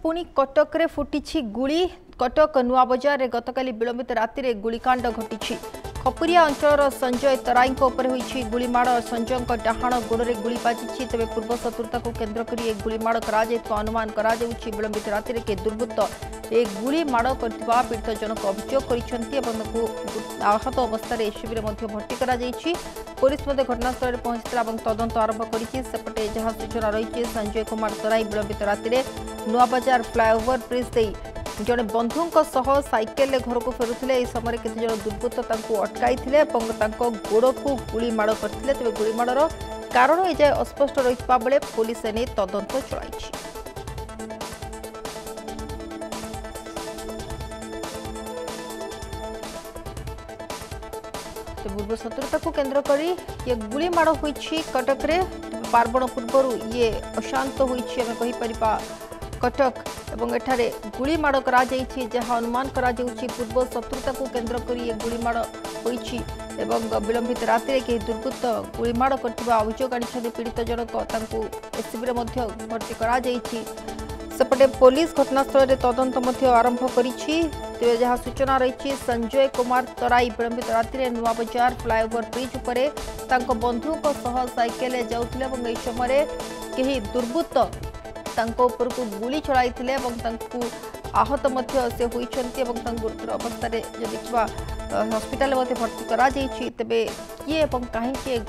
पुणी कटक रे फुटी गुली कटक नुआ बजार रे गतकाली विलंबित राति रे गुलिकांड घटी खपुरिया अंचल संजय तराई गुलीमाड़ संजय डाहाण गोड़े गुली बाजी तेज पूर्व शत्रुता को केन्द्र कर गुलीमाड़ अनुमान विलंबित राति रे के दुर्बृत्त ए गुलीमाड़ करथिबा पीड़ित जनक अभियोग कर आहत अवस्था एससीबी भर्ती कर पुलिस घटनास्थल में पहुंचता तदंत आरंभ करपटे जहां सूचना रही संजय कुमार तराई विलंबित राति रे नुआबाजार फ्लाईओवर ब्रिज जड़े बंधु साइकेल घर को फेरुले यह समय किसी जन दुर्बृत्त अटकाई गोड़ को गुलीमाड़ करते तेज गुलीमाड़ कारण एजाए अस्पष्ट रही बेले पुलिस एने तदंत चलाई। पूर्व शत्रुता को केन्द्र कर ये गुलीमाड़ होती कटक रे पार्वण पूर्व ये अशांत होपर कटक एवं एठारे गुलीमाड़ जहाँ अनुमान पूर्व शत्रुता को केन्द्र कर गुलीमाड़ होती विलंबित राति के दुर्बृत्त गुलीमाड़ करथिबा अभियोग आनी पीड़ित जनक एससीबी भर्ती कर सेपटे पुलिस घटनास्थल में तदंत आरंभ कर जहाँ सूचना रही संजय कुमार तराई विलंबित राति में नुआबाजार फ्लाईओवर ब्रिज उपरे बंधु साइकेल जाउथिले एवं एई समय केही दुर्बृत्त ऊपर को गुली चलाई आहत से होती गुरुतर अवस्था देखा हस्पिटाल भर्ती कर तेबे किए कहीं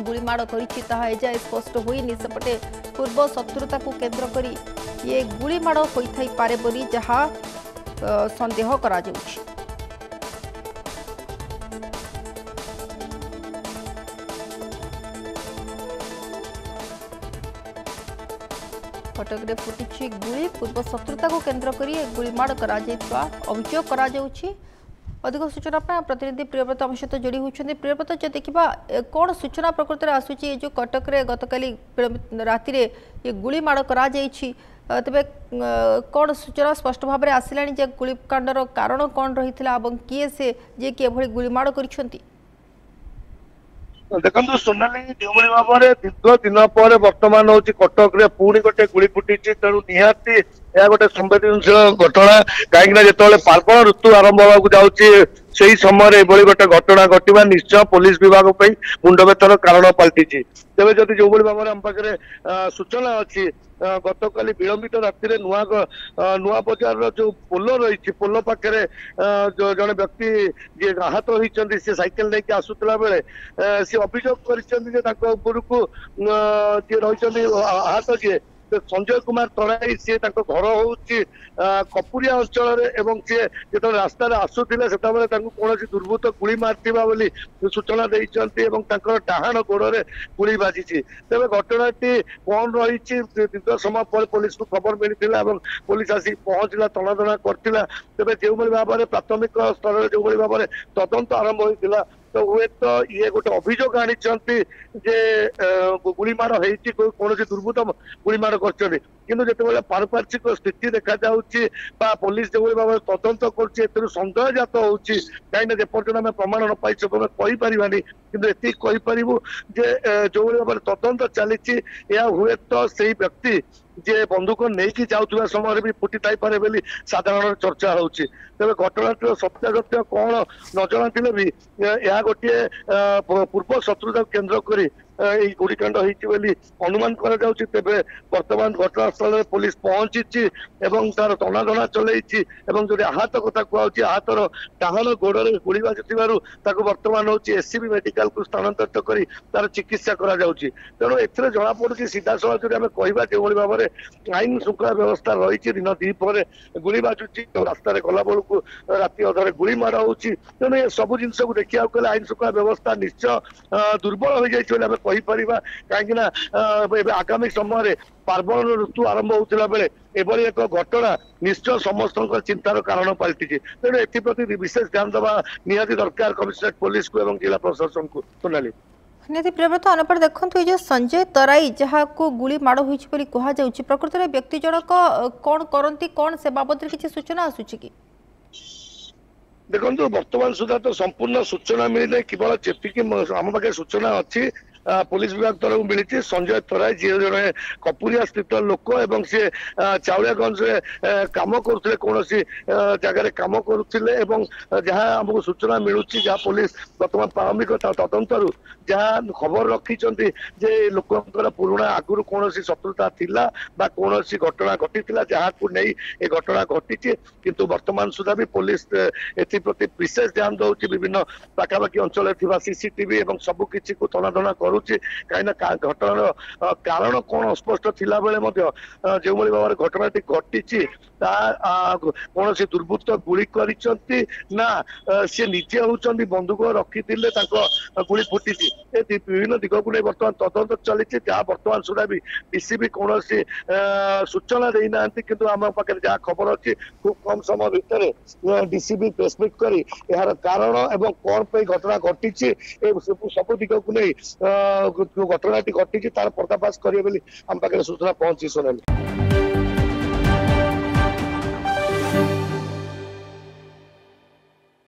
गुलीमाड़ कर स्पष्ट होनी सेपटे पूर्व शत्रुता को केन्द्र कर ये गुलीमाड़ होता पारे बोली जहाँ संदेह करा जाउछि। कटक रे फुटी गुली पूर्व शत्रुता को केन्द्र कर गुलीमाड़ अभियोग कर अधिक सूचना प्रतिनिधि प्रियव्रत आम सहित जोड़ी होती प्रियव्रत जो देखा कौन सूचना प्रकृति में आसूची जो कटक रे गतकाली राति रे ये गुलीमाड़ कर तेरे कौन सूचना स्पष्ट भाव में आसला गुलिकांडर कारण कौन रही किए से जे कि गुलीमाड़ कर देखो सोनाली जो भाव में दीर्घ दिन पर बर्तमान हूँ कटक रे पुणी गोटे गुली फुटी तेणु निहाती यह गोटे संवेदनशील घटना कहीं जो पार्वण ऋतु आरंभ होगा जाऊँगी से समय गोटे घटना घटवा निश्चय पुलिस विभाग मुंड बेतर कारण पलटि तेज जदि जो भाव में आम पाखे सूचना अच्छी गतकाली विलंबित राति नुआ बजार जो पोल रही पोल पाखे जड़े व्यक्ति जी आहत होती सी सैकेल लेकिन आसूला बेले सी अभियोग कर जी रही आहत जी संजय कुमार तराई सी घर हूँ कपुरिया अंचल एवं सी जो रास्त आसुले से कौन दुर्बृत्त गुली मार्थिबा बोली सूचना देते डाहाण गोड़े गुली बाजी तेज घटनाटी कौन रही दीर्घ समय पर पुलिस को खबर मिलता पुलिस आसी पहुंचला तनादना करथिला तेज जो भाव में प्राथमिक स्तर में जो भाव में तदंत आरंभ होता तो हुए तो ये गोटे अभियोग आनी गुलीमाड़ होती कौन दुर्बृत्त गुलीमाड़ कर पारपार्श्विक स्थिति देखा पुलिस जो भाव में तदंत कर सन्देह जात हो कहीं जेपर्यंत आम प्रमाण न पाई कहीपरानी कि कहीपरू जो भाव में तदंत चली हुए तो से व्यक्ति जे बंदूक नहीं जाऊा समय भी फुटी थाईपे बोली साधारण चर्चा होती तेज घटना सत्यासत्य कौन न जाना भी यह गोटे पूर्व शत्रुता केन्द्र कर गुड़िकांड होती अनुमान तेज वर्तमान घटनास्थल में पुलिस पहुंची तार तनादना चलई जो आहत कथा कहूँ आहतर डाहाण गोड़े गुड़ी बाजु वर्तमान हूँ एससीबी मेडिकल को स्थानांतरित कर तार चिकित्सा तेणु ए जना पड़ी सीधा सड़क आम कह जो भाव में आईन श्रृंखला व्यवस्था रही दिन दीपर गुली बाजुची रास्त गला बेलू राति अधरे गुली माड़ हो तेणु ये सब जिनस को देखा गले आईन श्रृंखला व्यवस्था निश्चय दुर्बल हो जाए कहीपर कहीं आगामी समय पार्वण ऋतु आरंभ होता बेले एभली एक घटना निश्चय समस्त चिंतार कारण पलटि तेणु एप्रति विशेष ध्यान देवा निहाती दरकार कमिशनरेट पुलिस को जिला प्रशासन को। सोनाली निहाती प्रियव्रत अनपर देखो ये संजय तराई जहाँ को गुली माड़ होती कहुच्छी प्रकृत में व्यक्ति जनक कौन करती कौन से बाबद किसी सूचना आसूची कि देखो वर्तमान सुधा तो संपूर्ण सूचना मिलने केवल जी आम पाखे सूचना अच्छी पुलिस विभाग तरफ मिली संजय तराई जी जड़े कपुरिया स्थित लोक एवं सी चाउलियागंज काम करुले कौन जगह काम करुले जहाँ आमको सूचना मिलूँ जहाँ पुलिस बर्तमान प्रारंभिक तदंतर जहाँ खबर रखिंट जे लोकर पुराणा आगुरी कौन शत्रुता थिला कौन घटना घटी जहाँ को नहीं ये घटना घटी किंतु वर्तमान सुधा भी पुलिस एप्रति विशेष ध्यान दौर विभिन्न पाखापाखि अंचल सीसीटीवी और सबकि को तनातना करुच्ची कहीं घटनार कारण कौन अस्पष्ट थिला बेले जो भाव घटनाटी घटी कौन दुर्बृत्त गुली करिसंती ना सी निजे होउचंदी बंदूक रखी गुली फुटी विभिन्न दिग को नहीं बर्तमान तदंत चली जहाँ बर्तमान सुधा भी डीसीबी कौन सूचना देना किंतु आम पाखे जहाँ खबर अच्छी खूब कम समय भितर डीसीबी प्रेसमिट कर यार कारण एवं कौन पे घटना घटी सब दिग को नहीं घटनाटी घटी तार पर्दाफाश करेंगे आम पाखे सूचना पहुंची सोनाली।